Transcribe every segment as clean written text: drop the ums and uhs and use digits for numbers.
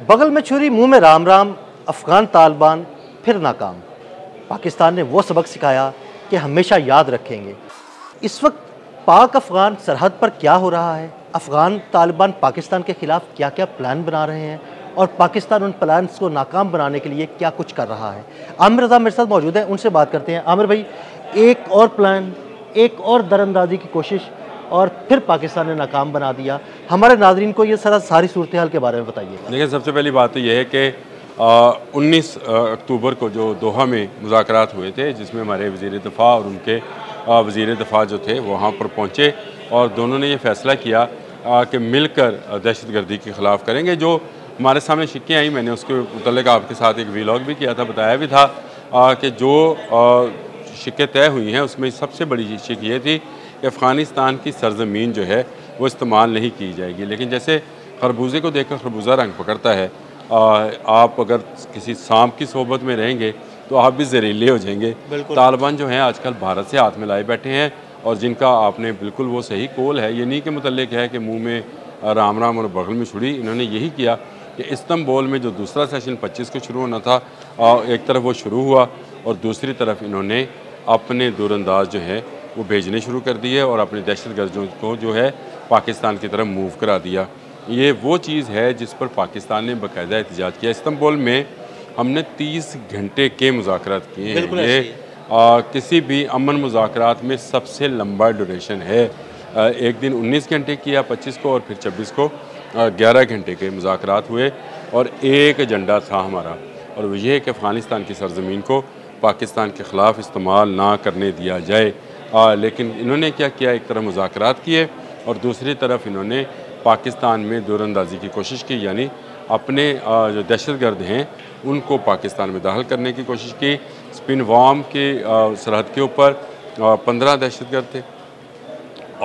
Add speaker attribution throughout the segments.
Speaker 1: बगल में छुरी मुंह में राम राम, अफगान तालिबान फिर नाकाम। पाकिस्तान ने वो सबक सिखाया कि हमेशा याद रखेंगे। इस वक्त पाक अफगान सरहद पर क्या हो रहा है, अफगान तालिबान पाकिस्तान के ख़िलाफ़ क्या क्या प्लान बना रहे हैं और पाकिस्तान उन प्लान्स को नाकाम बनाने के लिए क्या कुछ कर रहा है। आमिर रज़ा मेरे साथ मौजूद हैं, उनसे बात करते हैं। आमिर भाई, एक और प्लान, एक और दरअंदाजी की कोशिश और फिर पाकिस्तान ने नाकाम बना दिया। हमारे नाज़रीन को ये सारी सूरत हाल के बारे में बताइएगा।
Speaker 2: देखिए, सबसे पहली बात तो यह है कि 19 अक्टूबर को जो दोहा में मुज़ाकरात हुए थे, जिसमें हमारे वज़ीर दिफ़ा और उनके वज़ीर दिफ़ा जो थे वहाँ पर पहुँचे और दोनों ने ये फ़ैसला किया कि मिलकर दहशतगर्दी के ख़िलाफ़ करेंगे। जो हमारे सामने शिक्कें आई, मैंने उसके मुतल्लिक़ आपके साथ एक वीलॉग भी किया था, बताया भी था कि जो शिक्कें तय हुई हैं उसमें सबसे बड़ी शिक ये थी कि अफ़गानिस्तान की सरज़मीन जो है वो इस्तेमाल नहीं की जाएगी। लेकिन जैसे खरबूजे को देखकर खरबूजा रंग पकड़ता है, आप अगर किसी सांप की सोबत में रहेंगे तो आप भी जहरीले हो जाएंगे। तालिबान जो हैं आजकल भारत से हाथ मिलाए बैठे हैं और जिनका आपने बिल्कुल वो सही कौल है, ये नहीं के मुतल्लिक है कि मुंह में राम राम और बगल में छुरी। इन्होंने यही किया कि इस्तांबुल में जो दूसरा सेशन 25 को शुरू होना था, एक तरफ वो शुरू हुआ और दूसरी तरफ इन्होंने अपने दूरंदाज जो है वो भेजने शुरू कर दिए और अपने दहशतगर्दों को जो है पाकिस्तान की तरफ मूव करा दिया। ये वो चीज़ है जिस पर पाकिस्तान ने बाकायदा एहतजाज किया। इस्तांबुल में हमने 30 घंटे के मुज़ाकरात किए हैं। ये किसी भी अमन मुज़ाकरात में सबसे लंबा ड्यूरेशन है। एक दिन 19 घंटे किया 25 को और फिर 26 को 11 घंटे के मुज़ाकरात हुए और एक एजेंडा था हमारा, और वो ये है कि अफ़गानिस्तान की सरज़मीन को पाकिस्तान के ख़िलाफ़ इस्तेमाल ना करने दिया जाए। लेकिन इन्होंने क्या किया, एक तरफ मुज़ाकरात किए और दूसरी तरफ इन्होंने पाकिस्तान में दूरअंदाजी की कोशिश की, यानी अपने जो दहशतगर्द हैं उनको पाकिस्तान में दाखिल करने की कोशिश की। स्पिनवाम के सरहद के ऊपर 15 दहशतगर्द थे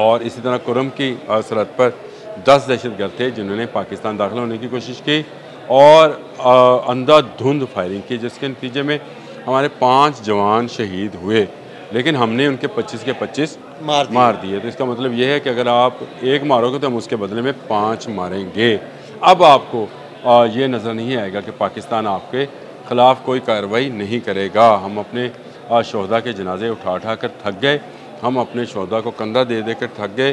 Speaker 2: और इसी तरह कुरम की सरहद पर 10 दहशतगर्द थे जिन्होंने पाकिस्तान दाखिल होने की कोशिश की और अंधाधुंध फायरिंग की, जिसके नतीजे में हमारे 5 जवान शहीद हुए, लेकिन हमने उनके 25 के 25 मार दिए। तो इसका मतलब ये है कि अगर आप एक मारोगे तो हम उसके बदले में 5 मारेंगे। अब आपको ये नज़र नहीं आएगा कि पाकिस्तान आपके ख़िलाफ़ कोई कार्रवाई नहीं करेगा। हम अपने शोहदा के जनाजे उठा कर थक गए, हम अपने शोहदा को कंधा दे कर थक गए।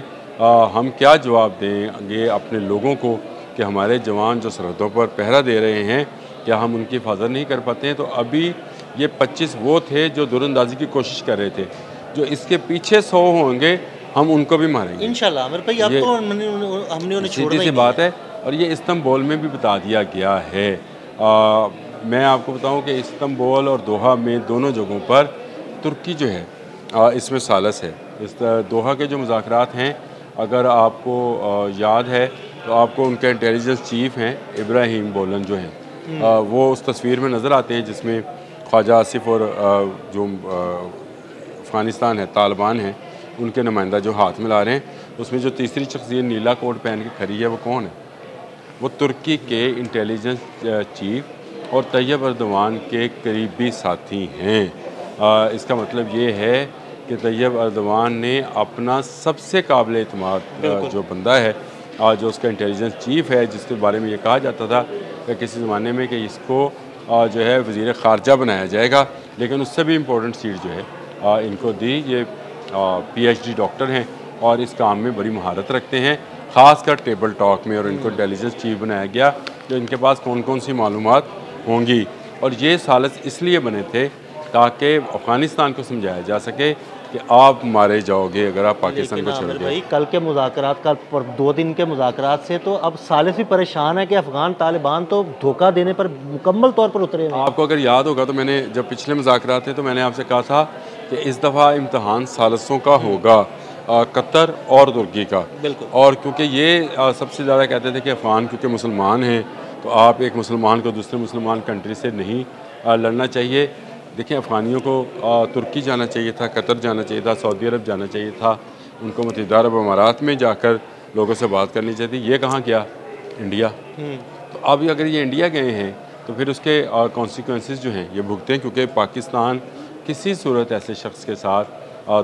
Speaker 2: हम क्या जवाब देंगे अपने लोगों को कि हमारे जवान जो सरहदों पर पहरा दे रहे हैं, क्या हम उनकी हिफाजत नहीं कर पाते हैं? तो अभी ये 25 वो थे जो दूरअंदाजी की कोशिश कर रहे थे, जो इसके पीछे 100 होंगे हम उनको भी मारेंगे इंशाल्लाह।
Speaker 1: आमिर भाई, अब तो हमने उन्हें छोड़ना
Speaker 2: सीधी सी बात है और ये इस्तांबुल में भी बता दिया गया है। मैं आपको बताऊं कि इस्तांबुल और दोहा में दोनों जगहों पर तुर्की जो है इसमें सालस है। इस दोहा के जो मुज़ाकरात हैं, अगर आपको याद है तो आपको उनके इंटेलिजेंस चीफ हैं इब्राहिम बोलन जो हैं, वो उस तस्वीर में नज़र आते हैं जिसमें ख्वाजा आसिफ और जो अफ़गानिस्तान है तालिबान है उनके नुमाइंदा जो हाथ मिला रहे हैं। उसमें जो तीसरी शख्सियत नीला कोट पहन के खड़ी है वो कौन है? वो तुर्की के इंटेलिजेंस चीफ और तैयब अर्दवान के करीबी साथी हैं। इसका मतलब ये है कि तैयब अर्दवान ने अपना सबसे काबिल एतमाद जो बंदा है, जो उसका इंटेलिजेंस चीफ है, जिसके बारे में ये कहा जाता था कि किसी ज़माने में कि इसको जो है वज़ीर ख़ारजा बनाया जाएगा, लेकिन उससे भी इम्पोर्टेंट सीट जो है इनको दी। ये PhD डॉक्टर हैं और इस काम में बड़ी महारत रखते हैं, ख़ासकर टेबल टॉक में, और इनको इंटेलिजेंस चीफ बनाया गया तो इनके पास कौन कौन सी मालूमात होंगी। और ये सालस इसलिए बने थे ताकि अफ़गानिस्तान को समझाया जा सके कि आप मारे जाओगे अगर आप पाकिस्तान को छोड़ गए।
Speaker 1: कल के मुज़ाकरात, कल 2 दिन के मुज़ाकरात से तो अब सालिस भी परेशान है कि अफ़गान तालिबान तो धोखा देने पर मुकम्मल तौर पर उतरे हैं।
Speaker 2: आपको अगर याद होगा तो मैंने जब पिछले मुज़ाकरात थे तो मैंने आपसे कहा था कि इस दफ़ा इम्तहान सालसों का होगा, कतर और तुर्की का। और क्योंकि ये सबसे ज़्यादा कहते थे कि अफ़गान क्योंकि मुसलमान हैं तो आप एक मुसलमान को दूसरे मुसलमान कंट्री से नहीं लड़ना चाहिए। देखिए, अफ़गानियों को तुर्की जाना चाहिए था, कतर जाना चाहिए था, सऊदी अरब जाना चाहिए था, उनको मुत्तहिदा अरब अमारात में जाकर लोगों से बात करनी चाहिए थी। ये कहाँ गया? इंडिया। तो अब अगर ये इंडिया गए हैं तो फिर उसके कॉन्सिक्वेंसेस जो हैं ये भुगतें, क्योंकि पाकिस्तान किसी सूरत ऐसे शख्स के साथ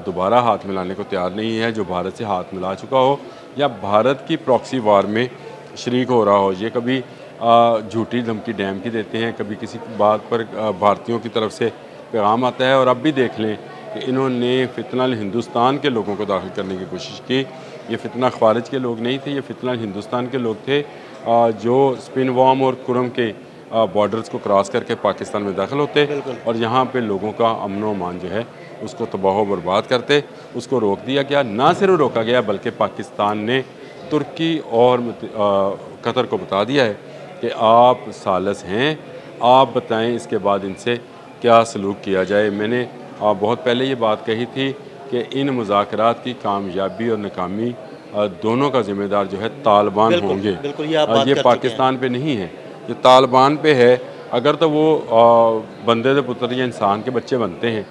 Speaker 2: दोबारा हाथ मिलाने को तैयार नहीं है जो भारत से हाथ मिला चुका हो या भारत की प्रॉक्सी वार में शरीक हो रहा हो। ये कभी झूठी धमकी डैम की देते हैं, कभी किसी बात पर भारतीयों की तरफ से पैगाम आता है। और अब भी देख लें कि इन्होंने फितनल हिंदुस्तान के लोगों को दाखिल करने की कोशिश की। ये फितना ख़वारिज के लोग नहीं थे, ये फितनल हिंदुस्तान के लोग थे जो स्पिनवार्म और कुरम के बॉर्डर्स को क्रॉस करके पाकिस्तान में दाखिल होते और यहाँ पे लोगों का अमन व अमान जो है उसको तबाह बर्बाद करते। उसको रोक दिया गया, ना सिर्फ रोका गया बल्कि पाकिस्तान ने तुर्की और कतर को बता दिया है कि आप सालस हैं, आप बताएं इसके बाद इनसे क्या सलूक किया जाए। मैंने बहुत पहले ये बात कही थी कि इन मुज़ाकरात की कामयाबी और नाकामी दोनों का ज़िम्मेदार जो है तालिबान होंगे। ये पाकिस्तान पे नहीं है, ये तालिबान पे है। अगर तो वो बंदे दे पुत्र या इंसान के बच्चे बनते हैं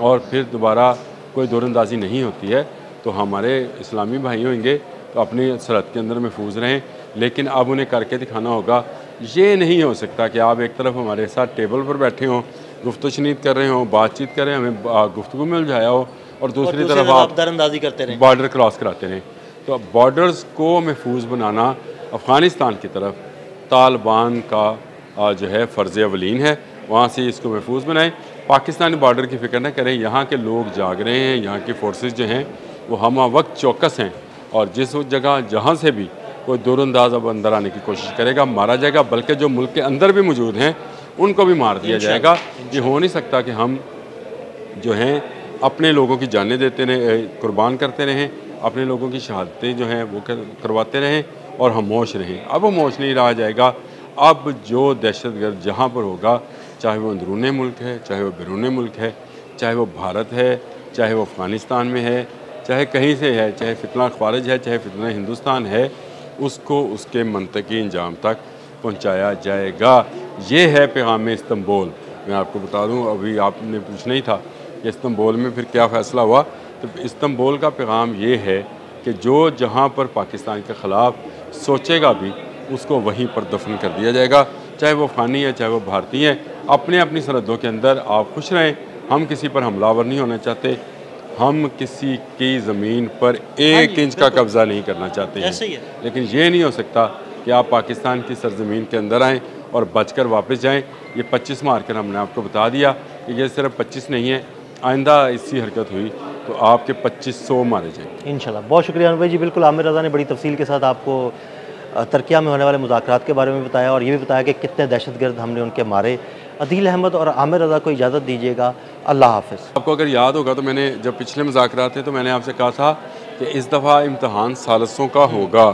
Speaker 2: और फिर दोबारा कोई दौरंदाजी नहीं होती है तो हमारे इस्लामी भाई होंगे तो अपनी सरहद के अंदर महफूज रहें। लेकिन अब उन्हें करके दिखाना होगा। ये नहीं हो सकता कि आप एक तरफ हमारे साथ टेबल पर बैठे हों, गुफ्तगू शनीद कर रहे हों, बातचीत करें, हमें गुफ्तगू मिल जाया हो और दूसरी तरफ आप
Speaker 1: दरअंदाजी करते रहें,
Speaker 2: बॉर्डर क्रॉस कराते रहें। तो बॉर्डर्स को महफूज बनाना अफ़गानिस्तान की तरफ तालिबान का जो है फ़र्ज़ अवलीन है, वहाँ से इसको महफूज बनाएं। पाकिस्तानी बॉर्डर की फ़िक्र न करें, यहाँ के लोग जाग रहे हैं, यहाँ की फोर्सेस जो हैं वो हम वक्त चौकस हैं और जिस जगह जहाँ से भी कोई दूरअंदाज अब अंदर आने की कोशिश करेगा मारा जाएगा, बल्कि जो मुल्क के अंदर भी मौजूद हैं उनको भी मार दिया जाएगा। ये हो नहीं सकता कि हम जो हैं अपने लोगों की जानें देते रहें, कुर्बान करते रहें, अपने लोगों की शहादतें जो हैं वो करवाते रहें और खामोश रहें। अब खामोश नहीं रहा जाएगा। अब जो दहशतगर्द जहाँ पर होगा, चाहे वो अंदरूनी मुल्क है, चाहे वो बैरूनी मुल्क है, चाहे वो भारत है, चाहे वो अफ़गानिस्तान में है, चाहे कहीं से है, चाहे फितना ख़वारिज है, चाहे फितना हिंदुस्तान है, उसको उसके मंतकी अंजाम तक पहुँचाया जाएगा। ये है पैगाम इस्तंबुल। मैं आपको बता दूँ, अभी आपने पूछना ही था कि इस्तंबुल में फिर क्या फ़ैसला हुआ। तो इस्तंबुल का पैगाम ये है कि जो जहाँ पर पाकिस्तान के ख़िलाफ़ सोचेगा भी उसको वहीं पर दफन कर दिया जाएगा, चाहे वो अफ़गानी है, चाहे वो भारतीय है। अपने अपनी सरहदों के अंदर आप खुश रहें। हम किसी पर हमलावर नहीं होना चाहते, हम किसी की ज़मीन पर एक इंच का कब्ज़ा नहीं करना चाहते हैं। लेकिन ये नहीं हो सकता कि आप पाकिस्तान की सरजमीन के अंदर आएँ और बचकर वापस जाएँ। ये 25 मार कर हमने आपको बता दिया कि ये सिर्फ 25 नहीं है, आइंदा इसी हरकत हुई तो आपके 2500 मारे जाएंगे
Speaker 1: इंशाल्लाह। बहुत शुक्रिया अनवर भाई जी। बिल्कुल आमिर रज़ा ने बड़ी तफसील के साथ आपको तुर्किया में होने वाले मुज़ाकरात के बारे में बताया और ये भी बताया कि कितने दहशतगर्द हमने उनके मारे। अदील अहमद और आमिर रज़ा को इजाज़त दीजिएगा। अल्लाह हाफ़िज़।
Speaker 2: आपको अगर याद होगा तो मैंने जब पिछले मुज़ाकरात थे तो मैंने आपसे कहा था कि इस दफ़ा इम्तहान सालसों का होगा,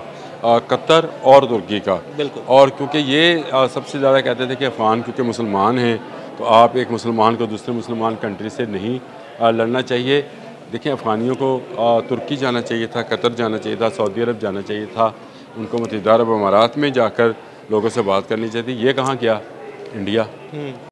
Speaker 2: कतर और तुर्की का। और क्योंकि ये सबसे ज़्यादा कहते थे कि अफ़गान क्योंकि मुसलमान हैं तो आप एक मुसलमान को दूसरे मुसलमान कंट्री से नहीं लड़ना चाहिए। देखिए, अफ़गानियों को तुर्की जाना चाहिए था, कतर जाना चाहिए था, सऊदी अरब जाना चाहिए था, उनको मुत्तहिदा अरब अमारात में जाकर लोगों से बात करनी चाहिए थी। ये कहाँ गया? इंडिया।